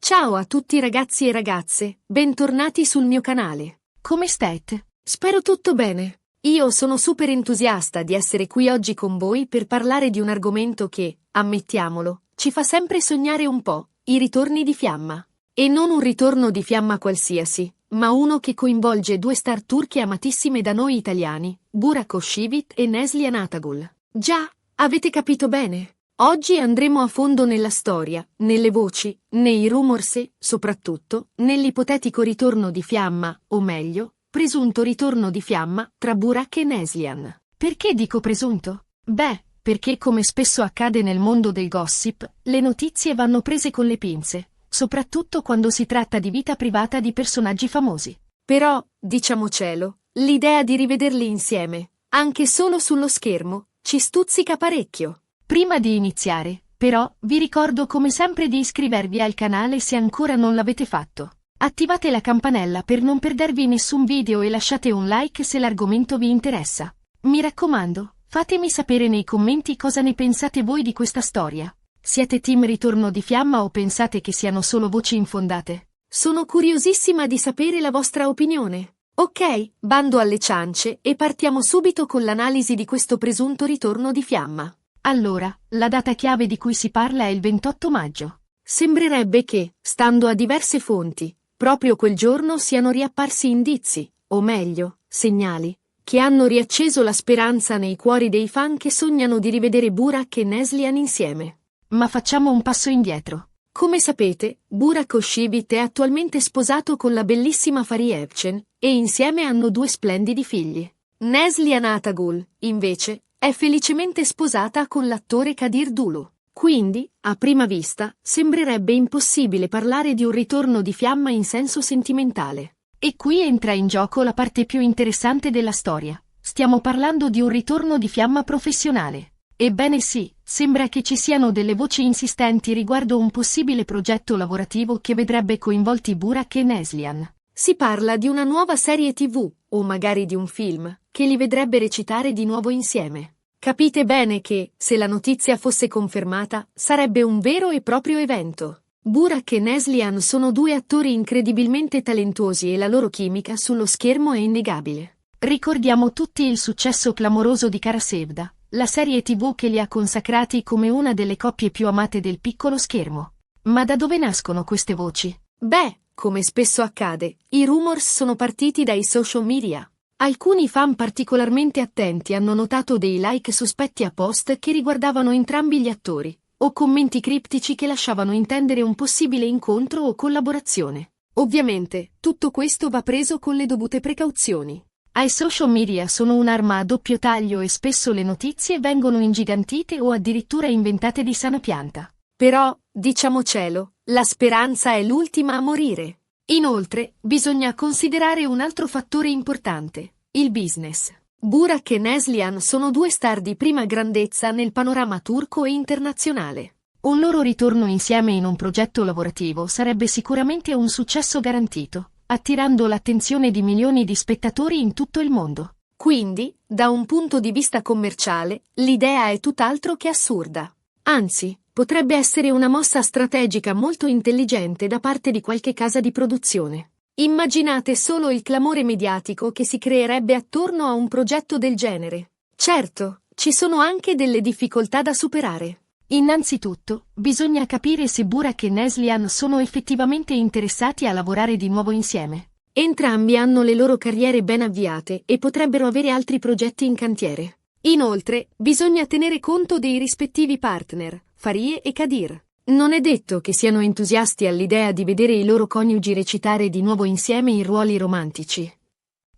Ciao a tutti ragazzi e ragazze, bentornati sul mio canale. Come state? Spero tutto bene. Io sono super entusiasta di essere qui oggi con voi per parlare di un argomento che, ammettiamolo, ci fa sempre sognare un po', i ritorni di fiamma. E non un ritorno di fiamma qualsiasi, ma uno che coinvolge due star turche amatissime da noi italiani, Burak Özçivit e Neslihan Atagul. Già, avete capito bene? Oggi andremo a fondo nella storia, nelle voci, nei rumors e, soprattutto, nell'ipotetico ritorno di fiamma, o meglio, presunto ritorno di fiamma, tra Burak e Neslihan. Perché dico presunto? Beh, perché come spesso accade nel mondo del gossip, le notizie vanno prese con le pinze, soprattutto quando si tratta di vita privata di personaggi famosi. Però, diciamocelo, l'idea di rivederli insieme, anche solo sullo schermo, ci stuzzica parecchio. Prima di iniziare, però, vi ricordo come sempre di iscrivervi al canale se ancora non l'avete fatto. Attivate la campanella per non perdervi nessun video e lasciate un like se l'argomento vi interessa. Mi raccomando, fatemi sapere nei commenti cosa ne pensate voi di questa storia. Siete team ritorno di fiamma o pensate che siano solo voci infondate? Sono curiosissima di sapere la vostra opinione. Ok, bando alle ciance e partiamo subito con l'analisi di questo presunto ritorno di fiamma. Allora, la data chiave di cui si parla è il 28 maggio. Sembrerebbe che, stando a diverse fonti, proprio quel giorno siano riapparsi indizi, o meglio, segnali, che hanno riacceso la speranza nei cuori dei fan che sognano di rivedere Burak e Neslihan insieme. Ma facciamo un passo indietro. Come sapete, Burak Özçivit è attualmente sposato con la bellissima Fariye Evcen, e insieme hanno due splendidi figli. Neslihan Atagul, invece, è felicemente sposata con l'attore Kadir Dulu. Quindi, a prima vista, sembrerebbe impossibile parlare di un ritorno di fiamma in senso sentimentale. E qui entra in gioco la parte più interessante della storia. Stiamo parlando di un ritorno di fiamma professionale. Ebbene sì, sembra che ci siano delle voci insistenti riguardo un possibile progetto lavorativo che vedrebbe coinvolti Burak e Neslihan. Si parla di una nuova serie TV, o magari di un film, che li vedrebbe recitare di nuovo insieme. Capite bene che, se la notizia fosse confermata, sarebbe un vero e proprio evento. Burak e Neslihan sono due attori incredibilmente talentuosi e la loro chimica sullo schermo è innegabile. Ricordiamo tutti il successo clamoroso di Kara Sevda, la serie TV che li ha consacrati come una delle coppie più amate del piccolo schermo. Ma da dove nascono queste voci? Beh, come spesso accade, i rumors sono partiti dai social media. Alcuni fan particolarmente attenti hanno notato dei like sospetti a post che riguardavano entrambi gli attori, o commenti criptici che lasciavano intendere un possibile incontro o collaborazione. Ovviamente, tutto questo va preso con le dovute precauzioni. Ai social media sono un'arma a doppio taglio e spesso le notizie vengono ingigantite o addirittura inventate di sana pianta. Però, diciamocelo, la speranza è l'ultima a morire. Inoltre, bisogna considerare un altro fattore importante, il business. Burak e Neslihan sono due star di prima grandezza nel panorama turco e internazionale. Un loro ritorno insieme in un progetto lavorativo sarebbe sicuramente un successo garantito, attirando l'attenzione di milioni di spettatori in tutto il mondo. Quindi, da un punto di vista commerciale, l'idea è tutt'altro che assurda. Anzi, potrebbe essere una mossa strategica molto intelligente da parte di qualche casa di produzione. Immaginate solo il clamore mediatico che si creerebbe attorno a un progetto del genere. Certo, ci sono anche delle difficoltà da superare. Innanzitutto, bisogna capire se Burak e Neslihan sono effettivamente interessati a lavorare di nuovo insieme. Entrambi hanno le loro carriere ben avviate e potrebbero avere altri progetti in cantiere. Inoltre, bisogna tenere conto dei rispettivi partner, Fariye e Kadir. Non è detto che siano entusiasti all'idea di vedere i loro coniugi recitare di nuovo insieme in ruoli romantici.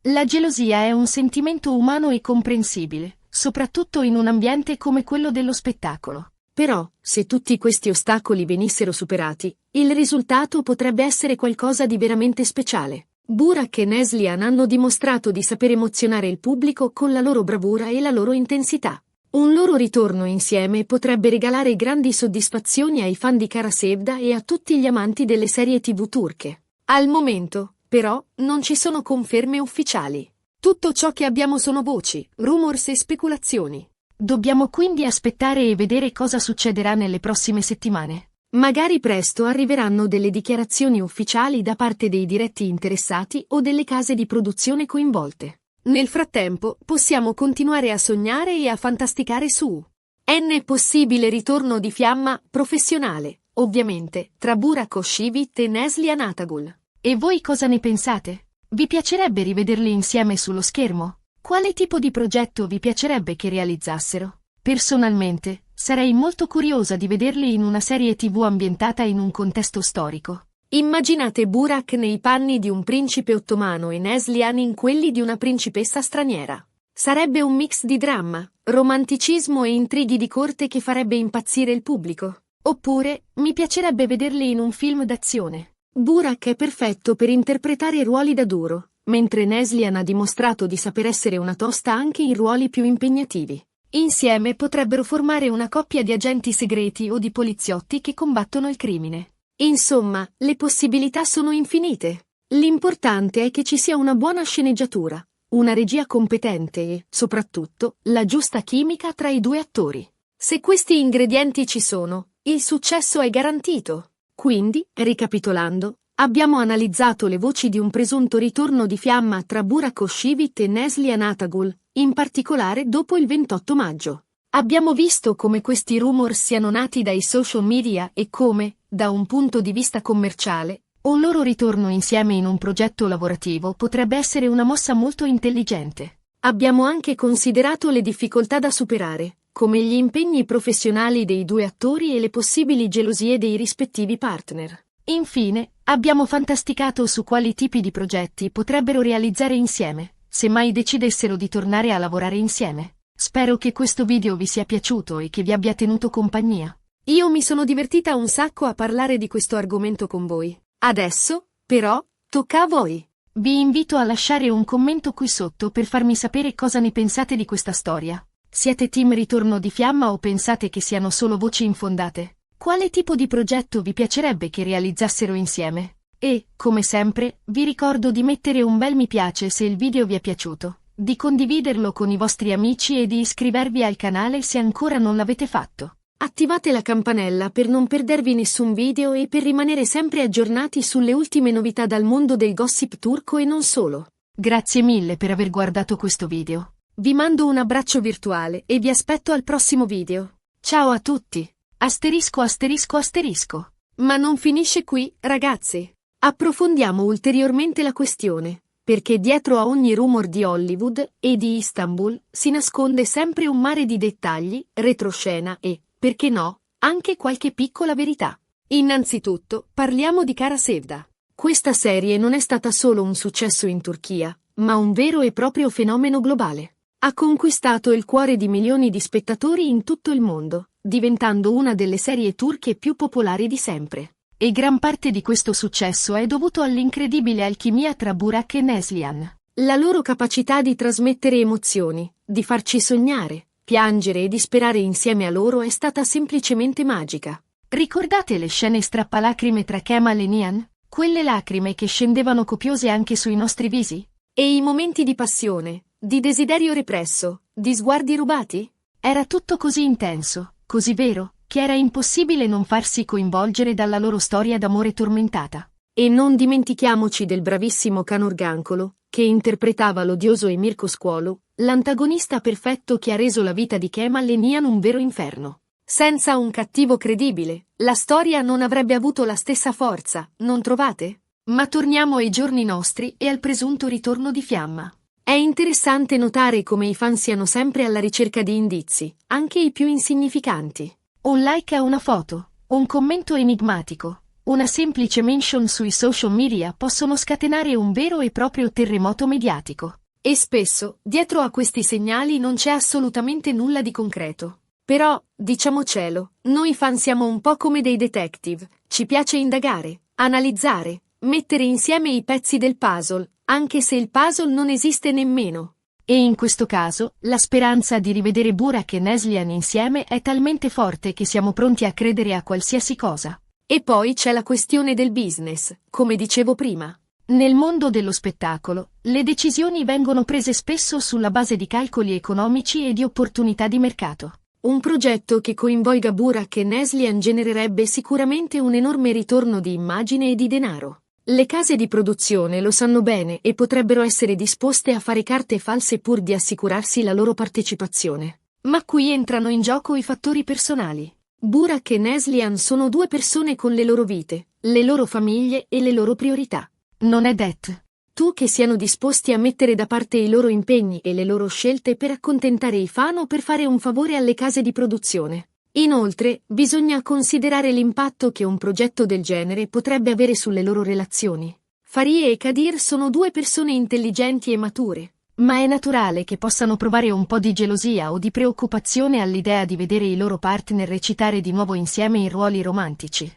La gelosia è un sentimento umano e comprensibile, soprattutto in un ambiente come quello dello spettacolo. Però, se tutti questi ostacoli venissero superati, il risultato potrebbe essere qualcosa di veramente speciale. Burak e Neslihan hanno dimostrato di saper emozionare il pubblico con la loro bravura e la loro intensità. Un loro ritorno insieme potrebbe regalare grandi soddisfazioni ai fan di Kara Sevda e a tutti gli amanti delle serie TV turche. Al momento, però, non ci sono conferme ufficiali. Tutto ciò che abbiamo sono voci, rumors e speculazioni. Dobbiamo quindi aspettare e vedere cosa succederà nelle prossime settimane. Magari presto arriveranno delle dichiarazioni ufficiali da parte dei diretti interessati o delle case di produzione coinvolte. Nel frattempo, possiamo continuare a sognare e a fantasticare su N possibile ritorno di Fiamma professionale, ovviamente, tra Burak Özçivit e Neslihan Atagul. E voi cosa ne pensate? Vi piacerebbe rivederli insieme sullo schermo? Quale tipo di progetto vi piacerebbe che realizzassero? Personalmente, sarei molto curiosa di vederli in una serie TV ambientata in un contesto storico. Immaginate Burak nei panni di un principe ottomano e Neslihan in quelli di una principessa straniera. Sarebbe un mix di dramma, romanticismo e intrighi di corte che farebbe impazzire il pubblico. Oppure, mi piacerebbe vederli in un film d'azione. Burak è perfetto per interpretare ruoli da duro, mentre Neslihan ha dimostrato di saper essere una tosta anche in ruoli più impegnativi. Insieme potrebbero formare una coppia di agenti segreti o di poliziotti che combattono il crimine. Insomma, le possibilità sono infinite. L'importante è che ci sia una buona sceneggiatura, una regia competente e, soprattutto, la giusta chimica tra i due attori. Se questi ingredienti ci sono, il successo è garantito. Quindi, ricapitolando, abbiamo analizzato le voci di un presunto ritorno di Fiamma tra Burak Özçivit e Neslihan Atagul, in particolare dopo il 28 maggio. Abbiamo visto come questi rumor siano nati dai social media e come, da un punto di vista commerciale, un loro ritorno insieme in un progetto lavorativo potrebbe essere una mossa molto intelligente. Abbiamo anche considerato le difficoltà da superare, come gli impegni professionali dei due attori e le possibili gelosie dei rispettivi partner. Infine, abbiamo fantasticato su quali tipi di progetti potrebbero realizzare insieme, se mai decidessero di tornare a lavorare insieme. Spero che questo video vi sia piaciuto e che vi abbia tenuto compagnia. Io mi sono divertita un sacco a parlare di questo argomento con voi. Adesso, però, tocca a voi. Vi invito a lasciare un commento qui sotto per farmi sapere cosa ne pensate di questa storia. Siete team ritorno di Fiamma o pensate che siano solo voci infondate? Quale tipo di progetto vi piacerebbe che realizzassero insieme? E, come sempre, vi ricordo di mettere un bel mi piace se il video vi è piaciuto, di condividerlo con i vostri amici e di iscrivervi al canale se ancora non l'avete fatto. Attivate la campanella per non perdervi nessun video e per rimanere sempre aggiornati sulle ultime novità dal mondo del gossip turco e non solo. Grazie mille per aver guardato questo video. Vi mando un abbraccio virtuale e vi aspetto al prossimo video. Ciao a tutti! Asterisco asterisco asterisco. Ma non finisce qui, ragazzi. Approfondiamo ulteriormente la questione, perché dietro a ogni rumor di Hollywood e di Istanbul si nasconde sempre un mare di dettagli, retroscena e, perché no, anche qualche piccola verità. Innanzitutto, parliamo di Kara Sevda. Questa serie non è stata solo un successo in Turchia, ma un vero e proprio fenomeno globale. Ha conquistato il cuore di milioni di spettatori in tutto il mondo, diventando una delle serie turche più popolari di sempre. E gran parte di questo successo è dovuto all'incredibile alchimia tra Burak e Neslihan. La loro capacità di trasmettere emozioni, di farci sognare, piangere e disperare insieme a loro è stata semplicemente magica. Ricordate le scene strappalacrime tra Kemal e Nihan? Quelle lacrime che scendevano copiose anche sui nostri visi? E i momenti di passione, di desiderio represso, di sguardi rubati? Era tutto così intenso, così vero, che era impossibile non farsi coinvolgere dalla loro storia d'amore tormentata. E non dimentichiamoci del bravissimo Can Urgancolo, che interpretava l'odioso Emir Koskuoğlu, l'antagonista perfetto che ha reso la vita di Kemal e Nihan un vero inferno. Senza un cattivo credibile, la storia non avrebbe avuto la stessa forza, non trovate? Ma torniamo ai giorni nostri e al presunto ritorno di Fiamma. È interessante notare come i fan siano sempre alla ricerca di indizi, anche i più insignificanti. Un like a una foto, un commento enigmatico, una semplice mention sui social media possono scatenare un vero e proprio terremoto mediatico. E spesso, dietro a questi segnali non c'è assolutamente nulla di concreto. Però, diciamocelo, noi fan siamo un po' come dei detective, ci piace indagare, analizzare, mettere insieme i pezzi del puzzle, anche se il puzzle non esiste nemmeno. E in questo caso, la speranza di rivedere Burak e Neslihan insieme è talmente forte che siamo pronti a credere a qualsiasi cosa. E poi c'è la questione del business, come dicevo prima. Nel mondo dello spettacolo, le decisioni vengono prese spesso sulla base di calcoli economici e di opportunità di mercato. Un progetto che coinvolga Burak e Neslihan genererebbe sicuramente un enorme ritorno di immagine e di denaro. Le case di produzione lo sanno bene e potrebbero essere disposte a fare carte false pur di assicurarsi la loro partecipazione. Ma qui entrano in gioco i fattori personali. Burak e Neslihan sono due persone con le loro vite, le loro famiglie e le loro priorità. Non è detto. Tu che siano disposti a mettere da parte i loro impegni e le loro scelte per accontentare i fan o per fare un favore alle case di produzione. Inoltre, bisogna considerare l'impatto che un progetto del genere potrebbe avere sulle loro relazioni. Farie e Kadir sono due persone intelligenti e mature. Ma è naturale che possano provare un po' di gelosia o di preoccupazione all'idea di vedere i loro partner recitare di nuovo insieme in ruoli romantici.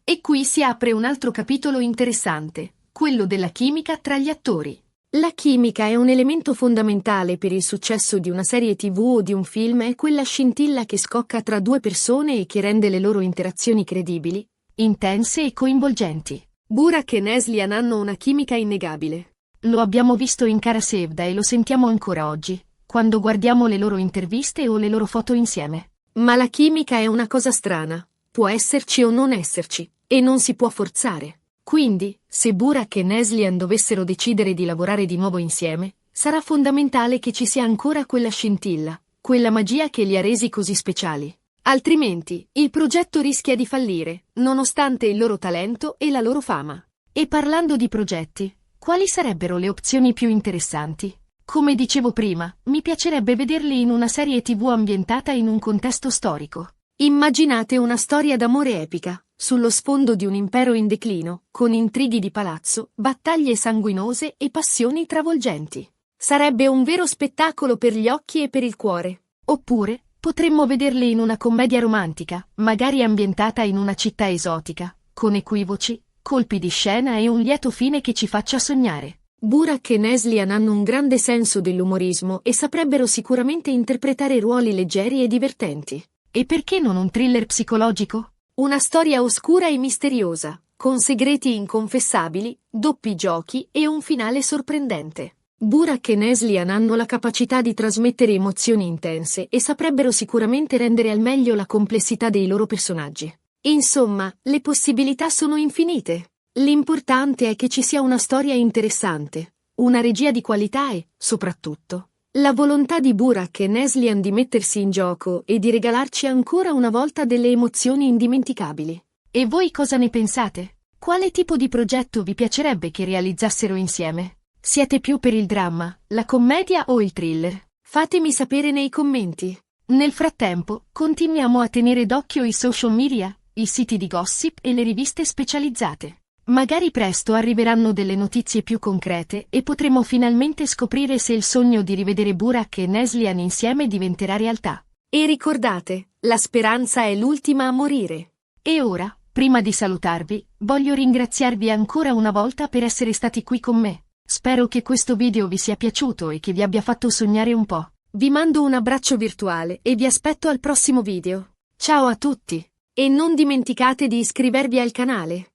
E qui si apre un altro capitolo interessante, quello della chimica tra gli attori. La chimica è un elemento fondamentale per il successo di una serie TV o di un film, è quella scintilla che scocca tra due persone e che rende le loro interazioni credibili, intense e coinvolgenti. Burak e Neslihan hanno una chimica innegabile. Lo abbiamo visto in Kara Sevda e lo sentiamo ancora oggi, quando guardiamo le loro interviste o le loro foto insieme. Ma la chimica è una cosa strana, può esserci o non esserci, e non si può forzare. Quindi, se Burak e Neslihan dovessero decidere di lavorare di nuovo insieme, sarà fondamentale che ci sia ancora quella scintilla, quella magia che li ha resi così speciali. Altrimenti, il progetto rischia di fallire, nonostante il loro talento e la loro fama. E parlando di progetti, quali sarebbero le opzioni più interessanti? Come dicevo prima, mi piacerebbe vederli in una serie TV ambientata in un contesto storico. Immaginate una storia d'amore epica, sullo sfondo di un impero in declino, con intrighi di palazzo, battaglie sanguinose e passioni travolgenti. Sarebbe un vero spettacolo per gli occhi e per il cuore. Oppure, potremmo vederli in una commedia romantica, magari ambientata in una città esotica, con equivoci, colpi di scena e un lieto fine che ci faccia sognare. Burak e Neslihan hanno un grande senso dell'umorismo e saprebbero sicuramente interpretare ruoli leggeri e divertenti. E perché non un thriller psicologico? Una storia oscura e misteriosa, con segreti inconfessabili, doppi giochi e un finale sorprendente. Burak e Neslihan hanno la capacità di trasmettere emozioni intense e saprebbero sicuramente rendere al meglio la complessità dei loro personaggi. Insomma, le possibilità sono infinite. L'importante è che ci sia una storia interessante, una regia di qualità e, soprattutto, la volontà di Burak e Neslihan di mettersi in gioco e di regalarci ancora una volta delle emozioni indimenticabili. E voi cosa ne pensate? Quale tipo di progetto vi piacerebbe che realizzassero insieme? Siete più per il dramma, la commedia o il thriller? Fatemi sapere nei commenti. Nel frattempo, continuiamo a tenere d'occhio i social media, i siti di gossip e le riviste specializzate. Magari presto arriveranno delle notizie più concrete e potremo finalmente scoprire se il sogno di rivedere Burak e Neslihan insieme diventerà realtà. E ricordate, la speranza è l'ultima a morire. E ora, prima di salutarvi, voglio ringraziarvi ancora una volta per essere stati qui con me. Spero che questo video vi sia piaciuto e che vi abbia fatto sognare un po'. Vi mando un abbraccio virtuale e vi aspetto al prossimo video. Ciao a tutti! E non dimenticate di iscrivervi al canale.